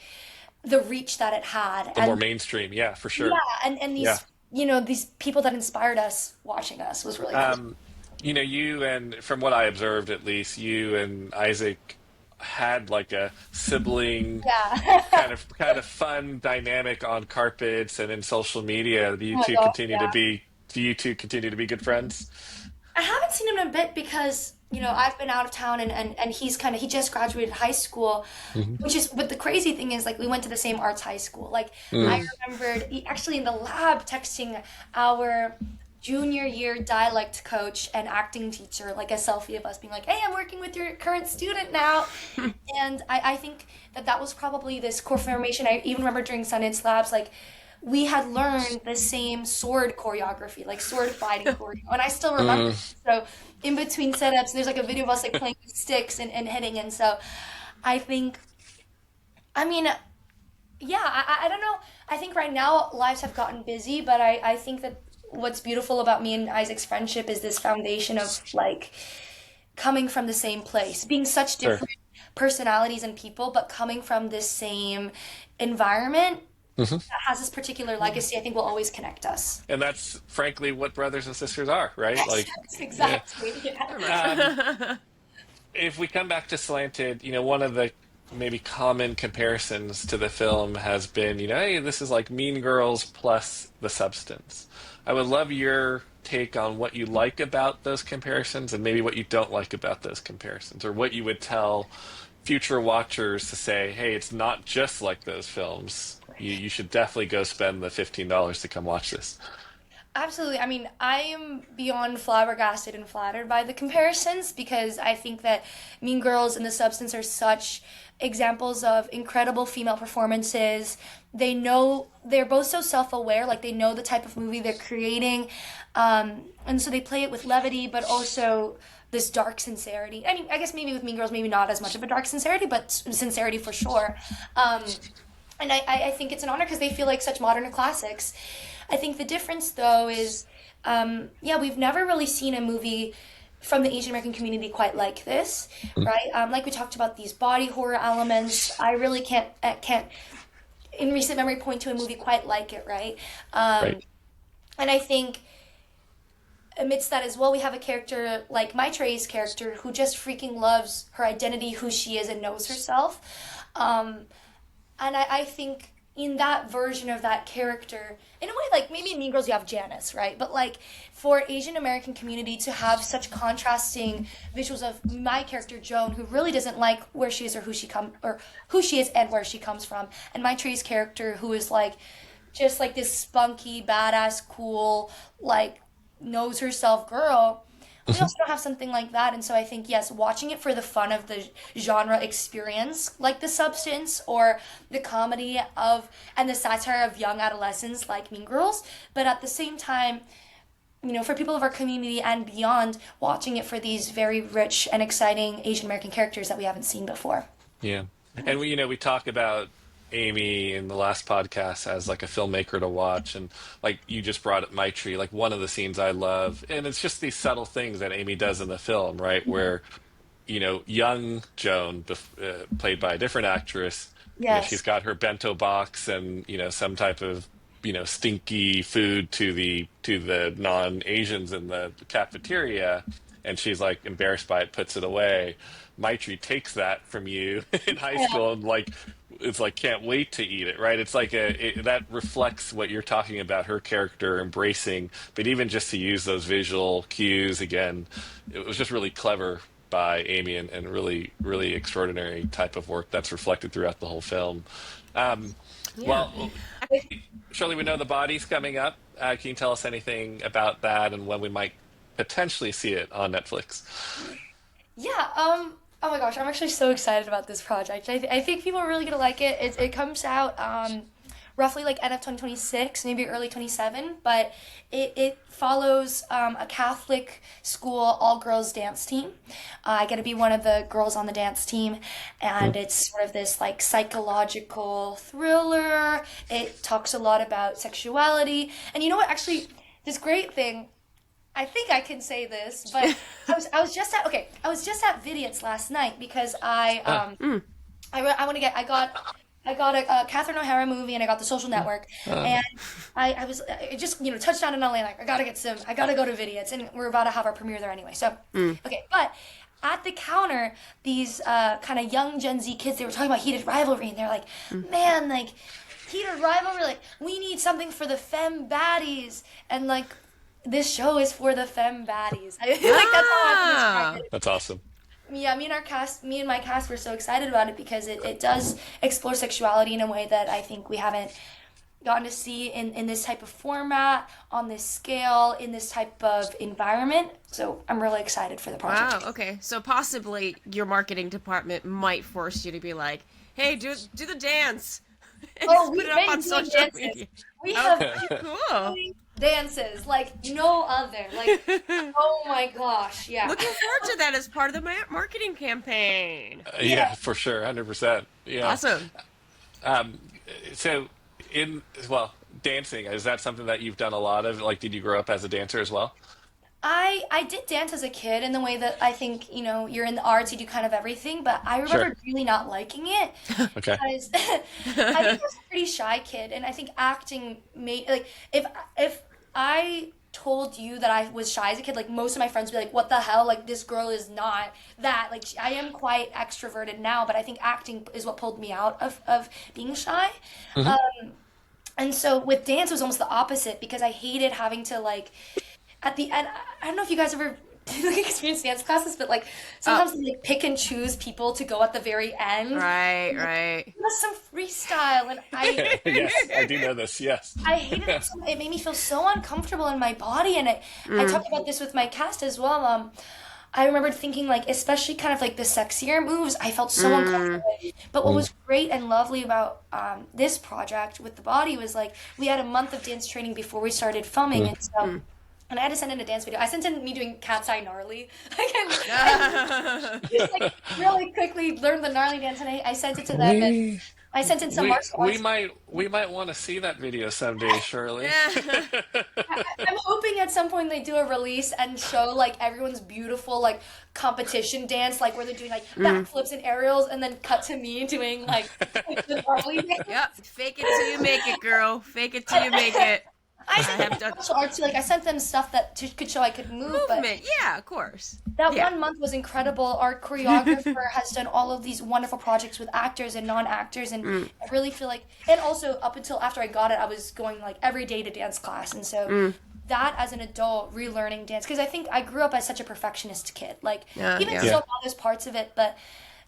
the reach that it had. The more And mainstream, yeah, for yeah, sure. and Yeah. these, you know, these people that inspired us watching us was really cool. Um, you and from what I observed at least, you and Isaac had like a sibling Yeah. kind of fun dynamic on carpets and in social media. Oh my gosh, yeah. Do you two continue to be good friends? I haven't seen him in a bit because, you know, I've been out of town and he's kind of, he just graduated high school, Hmm. but the crazy thing is like we went to the same arts high school. Like I Mm. remembered actually in the lab texting our junior year dialect coach and acting teacher, like a selfie of us being like, hey, I'm working with your current student now. And I think that that was probably this core formation. I even remember during Sundance Labs, like we had learned the same sword choreography, like sword fighting choreo, and I still remember. Mm. It. So in between setups, there's like a video of us like playing with sticks and hitting, and so I think, I mean, yeah, I don't know. I think right now lives have gotten busy, but I think that what's beautiful about me and Isaac's friendship is this foundation of like coming from the same place, being such Sure. different personalities and people, but coming from this same environment Hmm. that has this particular legacy, I think will always connect us. And that's frankly what brothers and sisters are, right? Yes, Like, yes, yeah. exactly. Yeah. Very Um, much. if we come back to Slanted, one of the maybe common comparisons to the film has been, hey, this is like Mean Girls plus the substance. I would love your take on what you like about those comparisons and maybe what you don't like about those comparisons, or what you would tell future watchers to say, hey, it's not just like those films. You should definitely go spend the $15 to come watch this. Absolutely. I mean, I am beyond flabbergasted and flattered by the comparisons because I think that Mean Girls and The Substance are such examples of incredible female performances. They know they're both so self-aware, like they know the type of movie they're creating, and so they play it with levity, but also this dark sincerity. I mean, I guess maybe with Mean Girls, maybe not as much of a dark sincerity, but sincerity for sure. Um, and I think it's an honor because they feel like such modern classics. I think the difference, though, is yeah, we've never really seen a movie from the Asian American community quite like this, right? Like we talked about these body horror elements. I really can't in recent memory point to a movie quite like it, right? Um, Right. and I think amidst that as well, we have a character like Maitrey's character who just freaking loves her identity, who she is, and knows herself. Um, and I think in that version of that character, in a way, like maybe in Mean Girls you have Janice, right? But like for Asian American community to have such contrasting visuals of my character Joan, who really doesn't like where she is or who she is and where she comes from, and my Tree's character who is like just like this spunky, badass, cool, like knows herself girl. We also don't have something like that, and so I think yes, watching it for the fun of the genre experience, like The Substance, or the comedy of and the satire of young adolescents, like Mean Girls, but at the same time, for people of our community and beyond, watching it for these very rich and exciting Asian American characters that we haven't seen before. Yeah. And we talk about Amy in the last podcast as like a filmmaker to watch, and like you just brought up Maitri, like one of the scenes I love, and it's just these subtle things that Amy does in the film, right? Where young Joan, played by a different actress, she's Yes. got her bento box and some type of stinky food to the non-Asians in the cafeteria, and she's like embarrassed by it, puts it away. Maitri takes that from you in high Yeah. school and like it's like can't wait to eat it, right? It's like that reflects what you're talking about, her character embracing, but even just to use those visual cues again, it was just really clever by Amy, and really, really extraordinary type of work that's reflected throughout the whole film. Um, Yeah. well, Shirley, we know the body's coming up. Can you tell us anything about that and when we might potentially see it on Netflix? Yeah, oh my gosh, I'm actually so excited about this project. I think people are really gonna like it. It comes out roughly like end of 2026, maybe early 27, but it follows a Catholic school all-girls dance team. I get to be one of the girls on the dance team, and it's sort of this like psychological thriller. It talks a lot about sexuality, and you know what, actually, this great thing. I think I can say this, but I was just at Vidiot's last night because I got a Catherine O'Hara movie and I got The Social Network, and I just touched down in LA, like I gotta go to Vidiot's, and we're about to have our premiere there anyway. So okay, but at the counter, these kind of young Gen Z kids, they were talking about heated rivalry, and they're like, man, like heated rivalry, like we need something for the femme baddies, and like this show is for the femme baddies. I feel like that's how I describe it. That's awesome. Yeah, me and my cast were so excited about it because it does explore sexuality in a way that I think we haven't gotten to see in this type of format, on this scale, in this type of environment. So I'm really excited for the project. Wow, okay. So possibly your marketing department might force you to be like, hey, do the dance. And We put it up on make social dances. media. We have Cool. dances like no other. Like, oh my gosh, yeah. Looking forward to that as part of the marketing campaign. Yeah, for sure, 100%. Yeah. Awesome. So, dancing, is that something that you've done a lot of? Like, did you grow up as a dancer as well? I did dance as a kid in the way that I think, you're in the arts, you do kind of everything, but I remember really not liking it Okay. because I think I was a pretty shy kid, and I think acting made, like, if I told you that I was shy as a kid, like most of my friends would be like, what the hell, like this girl is not that, like I am quite extroverted now, but I think acting is what pulled me out of being shy. And so with dance it was almost the opposite, because I hated having to, like, at the end, I don't know if you guys ever experience dance classes, but like sometimes they like pick and choose people to go at the very end. Right. It was some freestyle, and Yes, I do know this, yes. I hated it. It made me feel so uncomfortable in my body, and I talked about this with my cast as well. I remembered thinking, like, especially kind of like the sexier moves, I felt so uncomfortable. But what was great and lovely about this project with the body was, like, we had a month of dance training before we started filming, and so. And I had to send in a dance video. I sent in me doing cat's eye gnarly. I just like really quickly learned the gnarly dance, and I sent it to them. And I sent in some martial arts. We might want to see that video someday, Shirley. I'm hoping at some point they do a release and show like everyone's beautiful like competition dance, like where they're doing like backflips and aerials, and then cut to me doing like the gnarly dance. Yep. Fake it till you make it, girl. Fake it till you make it. I sent them martial arts too. Like I sent them stuff that could show I could move. Movement, yeah, of course. That 1 month was incredible. Our choreographer has done all of these wonderful projects with actors and non-actors, and I really feel like, and also up until after I got it, I was going like every day to dance class, and so that as an adult relearning dance, because I think I grew up as such a perfectionist kid, like still all those parts of it, but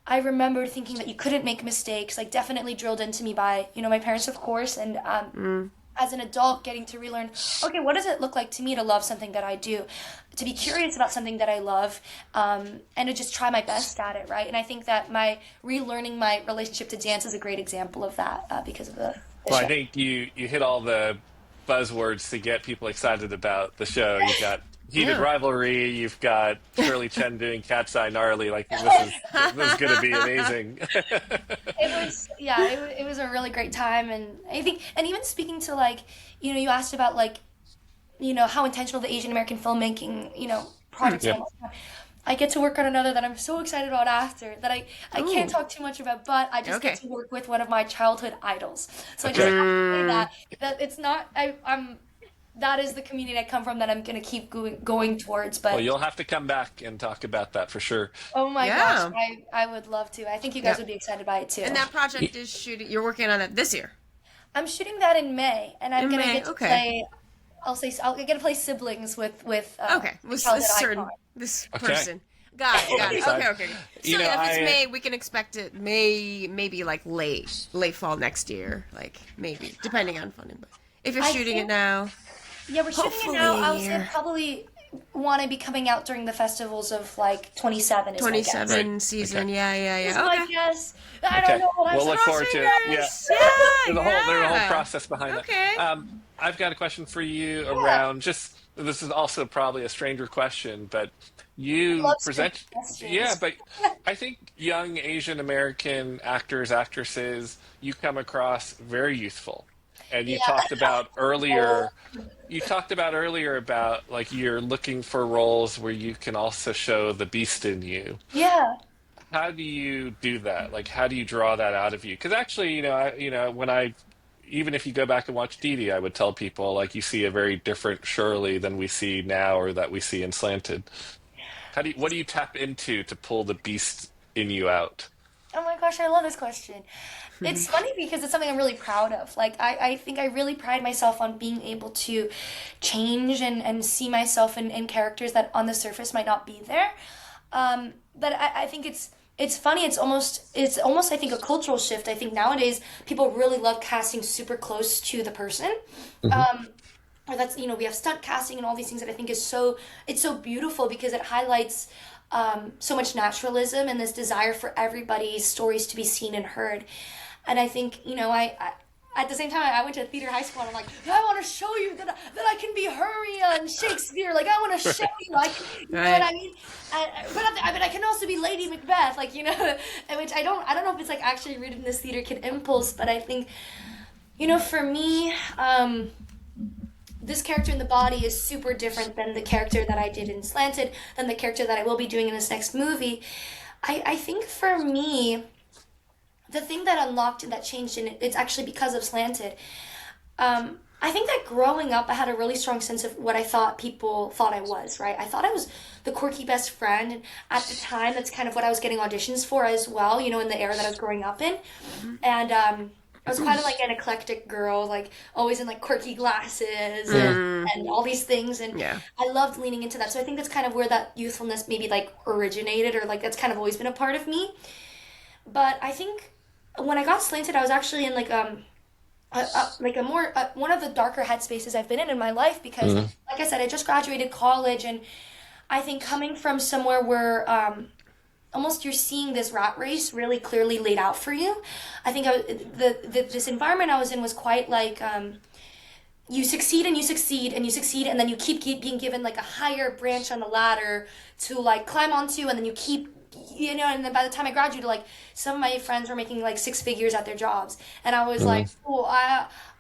I remember thinking that you couldn't make mistakes, like definitely drilled into me by my parents, of course, and as an adult, getting to relearn, okay, what does it look like to me to love something that I do, to be curious about something that I love, and to just try my best at it, right? And I think that relearning my relationship to dance is a great example of that, because of the Well, show. I think you hit all the buzzwords to get people excited about the show. You've got heated rivalry. You've got Shirley Chen doing cat's eye gnarly. Like this is going to be amazing. It was a really great time, and I think, and even speaking to like, you asked about like, how intentional the Asian American filmmaking, projects are. I get to work on another that I'm so excited about after, that I can't talk too much about, but I just get to work with one of my childhood idols. So I just have to say that it's not, that is the community I come from that I'm going to keep going towards. But Well, you'll have to come back and talk about that for sure. oh my gosh, I would love to. I think you guys would be excited by it too. And that project is shooting. You're working on that this year. I'm shooting that in May, and I'm going to get to play. I'll get to play siblings with With childhood icon. this person. Got it. Okay. So if it's May, we can expect it maybe like late fall next year, like maybe depending on funding. But if you're shooting it now, yeah, we're shooting it now. I would say probably want to be coming out during the festivals of like 27. 27 season. Yeah. I guess. I don't know what I'm We'll look forward to it. Yeah. There's a whole process behind that. I've got a question for you around just. This is also probably a stranger question, but you present. Yeah, but I think young Asian American actors, actresses, you come across very youthful. And Yeah. you talked about earlier about like you're looking for roles where you can also show the beast in you. Yeah. How do you do that? Like, how do you draw that out of you? Because actually, when I, even if you go back and watch Didi, I would tell people like you see a very different Shirley than we see now or that we see in Slanted. What do you tap into to pull the beast in you out? Oh my gosh, I love this question. It's funny because it's something I'm really proud of. Like, I think I really pride myself on being able to change and see myself in characters that on the surface might not be there. But I think it's funny. It's almost I think a cultural shift. I think nowadays people really love casting super close to the person. Hmm. Um, or that's we have stunt casting and all these things that I think it's so beautiful because it highlights so much naturalism and this desire for everybody's stories to be seen and heard. And I think I at the same time I went to theater high school and I'm like, I want to show you that I can be Hermia and Shakespeare. Like I want to show you, like you know what Right. I mean. But I can also be Lady Macbeth, like and which I don't know if it's like actually rooted in this theater kid impulse, but I think for me. This character in the body is super different than the character that I did in Slanted, than the character that I will be doing in this next movie. I think for me, the thing that unlocked and that changed, and it's actually because of Slanted. I think that growing up, I had a really strong sense of what I thought people thought I was, right? I thought I was the quirky best friend. And at the time, that's kind of what I was getting auditions for as well, in the era that I was growing up in. And I was kind of like an eclectic girl, like always in like quirky glasses and all these things. And Yeah. I loved leaning into that. So I think that's kind of where that youthfulness maybe like originated, or like that's kind of always been a part of me. But I think when I got Slanted, I was actually in like like a more one of the darker headspaces I've been in my life because, Hmm. like I said, I just graduated college, and I think coming from somewhere where almost you're seeing this rat race really clearly laid out for you. I think this environment I was in was quite like you succeed and you succeed and you succeed, and then you keep being given like a higher branch on the ladder to like climb onto, and then you keep and then by the time I graduated, like some of my friends were making like six figures at their jobs, and I was Hmm. like, oh,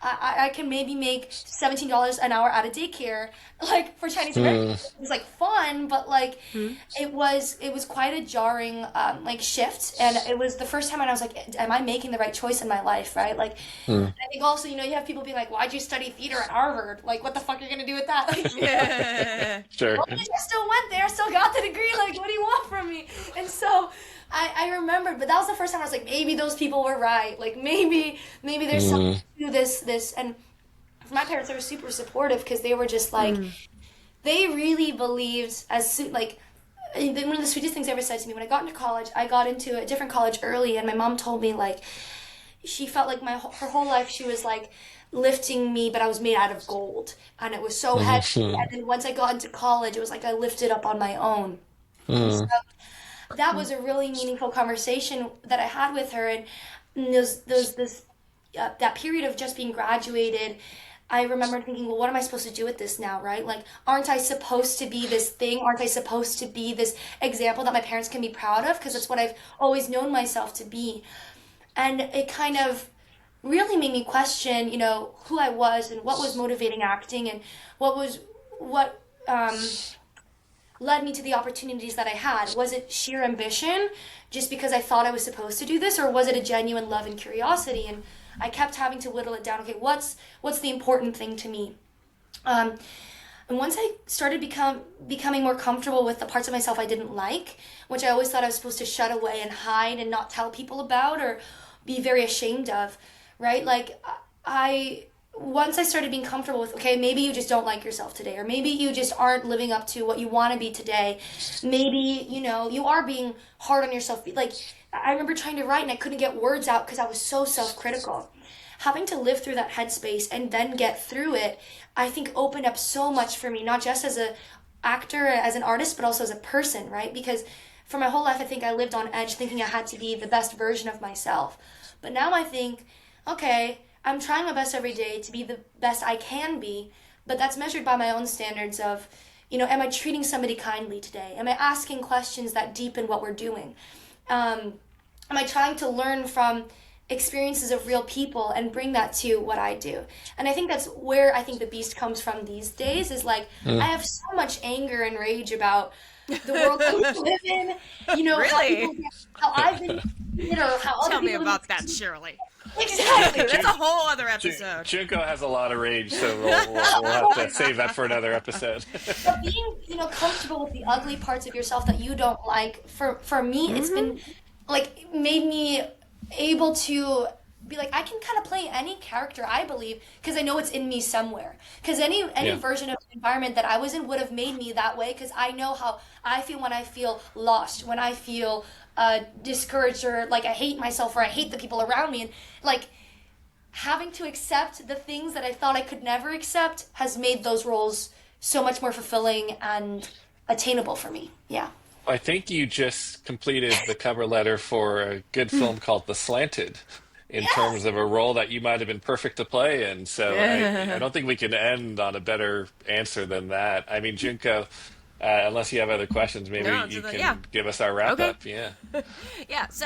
I can maybe make $17 an hour at a daycare, like for Chinese Americans. Hmm. It was like fun, but like it was quite a jarring like shift, and it was the first time when I was like, am I making the right choice in my life, right? Like Hmm. I think also you have people being like, why'd you study theater at Harvard? Like what the fuck are you gonna do with that? Like, Yeah. Sure. well, I still went there, still got the degree. Like, what do you want from me? And so I remembered, but that was the first time I was like, maybe those people were right. Like, maybe there's something Hmm. to this. And my parents, they were super supportive because they were just like, they really believed like, one of the sweetest things they ever said to me when I got into college, I got into a different college early, and my mom told me like, she felt like her whole life she was like lifting me, but I was made out of gold, and it was so heavy. Hmm. And then once I got into college, it was like I lifted up on my own. And so Hmm. that was a really meaningful conversation that I had with her. And those this that period of just being graduated, I remember thinking, well, what am I supposed to do with this now, right? Like, aren't I supposed to be this thing? Aren't I supposed to be this example that my parents can be proud of? Because that's what I've always known myself to be. And it kind of really made me question, who I was and what was motivating acting, and what led me to the opportunities that I had. Was it sheer ambition, just because I thought I was supposed to do this, or was it a genuine love and curiosity? And I kept having to whittle it down. Okay, what's the important thing to me? Um, and once I started becoming more comfortable with the parts of myself I didn't like, which I always thought I was supposed to shut away and hide and not tell people about or be very ashamed of, right? Like I once I started being comfortable with, okay, maybe you just don't like yourself today, or maybe you just aren't living up to what you want to be today. Maybe, you are being hard on yourself. Like I remember trying to write and I couldn't get words out because I was so self-critical. Having to live through that headspace and then get through it, I think opened up so much for me, not just as a actor, as an artist, but also as a person, right? Because for my whole life, I think I lived on edge thinking I had to be the best version of myself. But now I think, okay, I'm trying my best every day to be the best I can be, but that's measured by my own standards of, am I treating somebody kindly today? Am I asking questions that deepen what we're doing? Am I trying to learn from experiences of real people and bring that to what I do. And I think that's where I think the beast comes from these days is like I have so much anger and rage about the world that we live in, how Really? people how I've been, how other Tell me people about that, Shirley. exactly. That's a whole other episode. Junko has a lot of rage, so we'll have to save that for another episode. But being, comfortable with the ugly parts of yourself that you don't like, for me, it's been like made me able to be like I can kind of play any character I believe because I know it's in me somewhere. Because any version of the environment that I was in would have made me that way because I know how I feel when I feel lost, when I feel discouraged or like I hate myself or I hate the people around me, and like having to accept the things that I thought I could never accept has made those roles so much more fulfilling and attainable for me. Yeah. I think you just completed the cover letter for a good film called The Slanted in terms of a role that you might have been perfect to play in. So I don't think we can end on a better answer than that. I mean, Junko, unless you have other questions, maybe you can give us our wrap up. Yeah. Yeah, so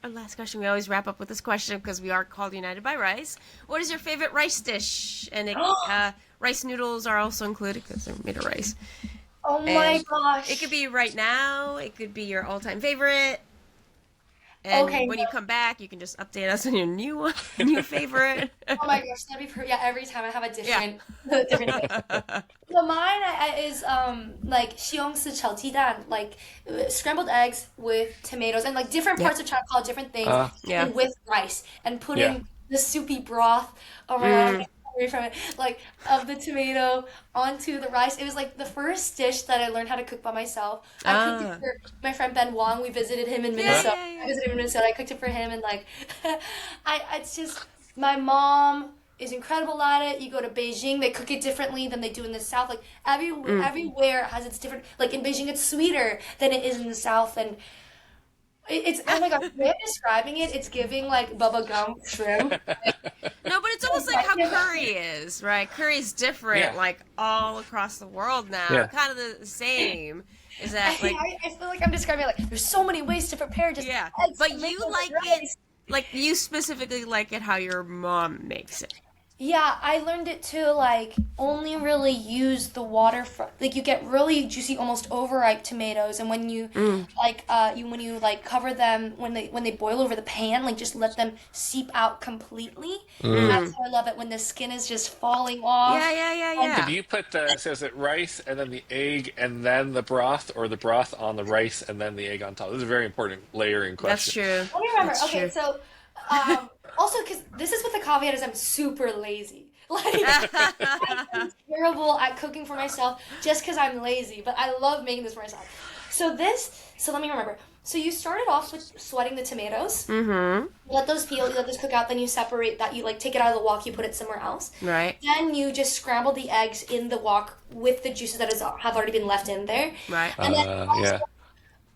our last question, we always wrap up with this question because we are called United by Rice. What is your favorite rice dish? And rice noodles are also included because they're made of rice. Oh my gosh. It could be right now. It could be your all-time favorite. And when you come back, you can just update us on your new favorite. Oh my gosh, that'd be every time I have a different different So mine is like 西红柿炒鸡蛋, like scrambled eggs with tomatoes and like different parts of China call different things and with rice and putting the soupy broth around from it, like of the tomato onto the rice. It was like the first dish that I learned how to cook by myself. I cooked it for my friend Ben Wang. We visited him in Minnesota. I visited him in Minnesota. I cooked it for him, and like, it's just my mom is incredible at it. You go to Beijing, they cook it differently than they do in the South. Like everywhere has its different. Like in Beijing, it's sweeter than it is in the South, and it's oh my gosh, the way I'm describing it, it's giving like bubba gum shrimp. No, but it's almost like how curry is, right? Curry's different, like all across the world now. Kind of the same. Is that like? I feel like I'm describing like there's so many ways to prepare. Just but you like it, like you specifically like it how your mom makes it. Yeah, I learned it to like only really use the water like you get really juicy, almost overripe tomatoes, and when you when you cover them when they boil over the pan, like just let them seep out completely. That's how I love it when the skin is just falling off. Yeah. Do you put so is it rice and then the egg and then the broth, or the broth on the rice and then the egg on top? This is a very important layering question. That's true. Let me remember. That's okay, true. so. Also, because this is with the caveat is I'm super lazy. Like, I'm terrible at cooking for myself just because I'm lazy, but I love making this for myself. So let me remember. So you started off with sweating the tomatoes. Mm-hmm. You let those peel, you let those cook out, then you separate that, you like take it out of the wok, you put it somewhere else. Right. Then you just scramble the eggs in the wok with the juices that have already been left in there. Right. And then also,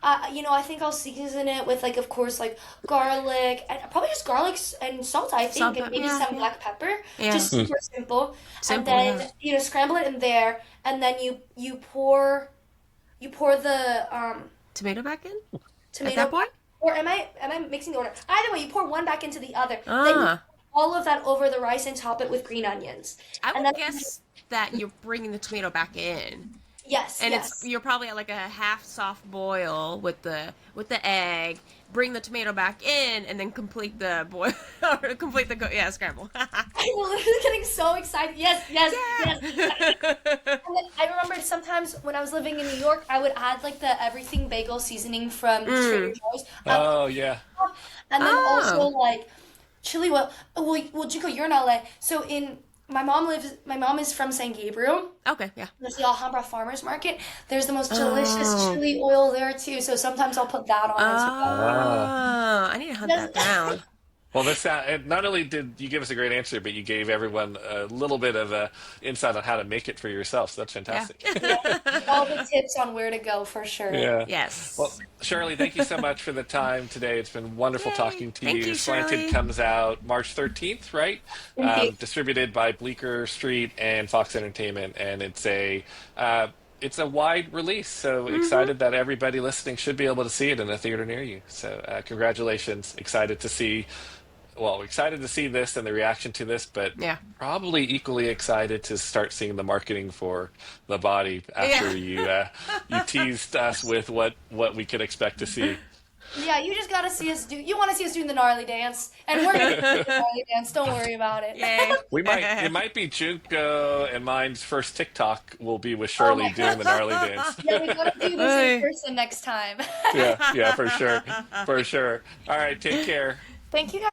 I think I'll season it with, like, of course, like, garlic, and probably just garlic and salt, I think, and maybe some black pepper. Yeah. Just super simple. And then, scramble it in there, and then you pour the, tomato back in? Tomato. At that point? Or am I mixing the order? Either way, you pour one back into the other. Then you pour all of that over the rice and top it with green onions. I would guess that you're bringing the tomato back in. Yes, and you're probably at like a half soft boil with the egg. Bring the tomato back in, and then complete the boil or complete the scramble. I'm literally getting so excited. Yes. And then I remember sometimes when I was living in New York, I would add like the everything bagel seasoning from Trader Joe's. And then also like chili oil. Well, Junko, you're in LA, so my mom is from San Gabriel. Okay, yeah. There's the Alhambra Farmers Market. There's the most delicious chili oil there too. So sometimes I'll put that on as well. I need to hunt that down. Well, not only did you give us a great answer, but you gave everyone a little bit of a insight on how to make it for yourself. So that's fantastic. Yeah. All the tips on where to go for sure. Yeah. Yes. Well, Shirley, thank you so much for the time today. It's been wonderful talking to you. Slanted Shirley. Comes out March 13th, right? Distributed by Bleecker Street and Fox Entertainment, and it's a it's a wide release, so excited that everybody listening should be able to see it in a theater near you. So congratulations! Excited to see this and the reaction to this, but Yeah. probably equally excited to start seeing the marketing for the body Yeah. after you teased us with what we could expect to see. Yeah, you just gotta see us do. You want to see us doing the gnarly dance, and we're gonna do the gnarly dance. Don't worry about it. Yay. It might be Junko and mine's first TikTok will be with Oh Shirley my doing the gnarly dance. Yeah, we gotta do this in person next time. Yeah, for sure. For sure. All right, take care. Thank you guys.